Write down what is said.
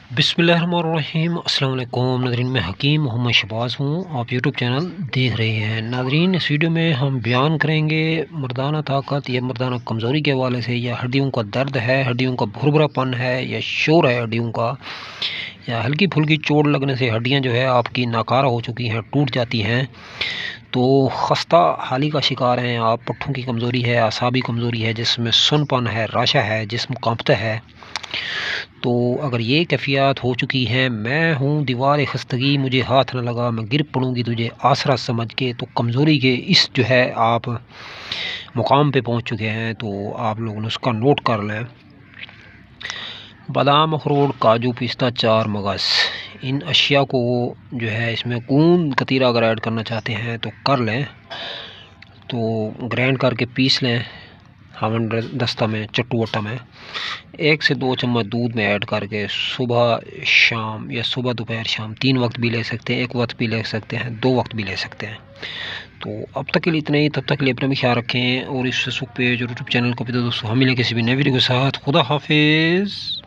बिस्मिल्लाहिर्रहमानिर्रहीम। अस्सलाम वालेकुम नाज़रीन, मैं हकीम मोहम्मद शहबाज़ हूँ। आप यूट्यूब चैनल देख रहे हैं। नाज़रीन, इस वीडियो में हम बयान करेंगे मर्दाना ताकत या मर्दाना कमज़ोरी के हवाले से, या हड्डियों का दर्द है, हड्डियों का भुरभुरापन है, या शोर है हड्डियों का, या हल्की फुल्की चोट लगने से हड्डियाँ जो है आपकी नाकारा हो चुकी हैं, टूट जाती हैं, तो खस्ता हाली का शिकार हैं आप। पट्ठों की कमज़ोरी है, असाबी कमज़ोरी है, जिसमें सुनपन है, राशा है, जिस्म कांपता है। तो अगर ये कैफ़ियत हो चुकी है, मैं हूँ दीवार खस्तगी, मुझे हाथ न लगा, मैं गिर पड़ूँगी तुझे आसरा समझ के, तो कमज़ोरी के इस जो है आप मुकाम पे पहुँच चुके हैं। तो आप लोग नुस्खा नोट कर लें। बादाम, अखरोट, काजू, पिस्ता, चार मगज़, इन अशिया को जो है इसमें गूंद कतीरा अगर ऐड करना चाहते हैं तो कर लें। तो ग्राइंड करके पीस लें हमन दस्ता में, चट्टू वट्टा में। 1 से 2 चम्मच दूध में ऐड करके सुबह शाम, या सुबह दोपहर शाम 3 वक्त भी ले सकते हैं, 1 वक्त भी ले सकते हैं, 2 वक्त भी ले सकते हैं। तो अब तक के लिए इतना ही। तब तक के लिए अपना भी ख्याल रखें, और इस फेसबुक पेज और यूट्यूब चैनल को भी दोस्तों हम मिलें किसी भी नए वीडियो के साथ। खुदा हाफिज़।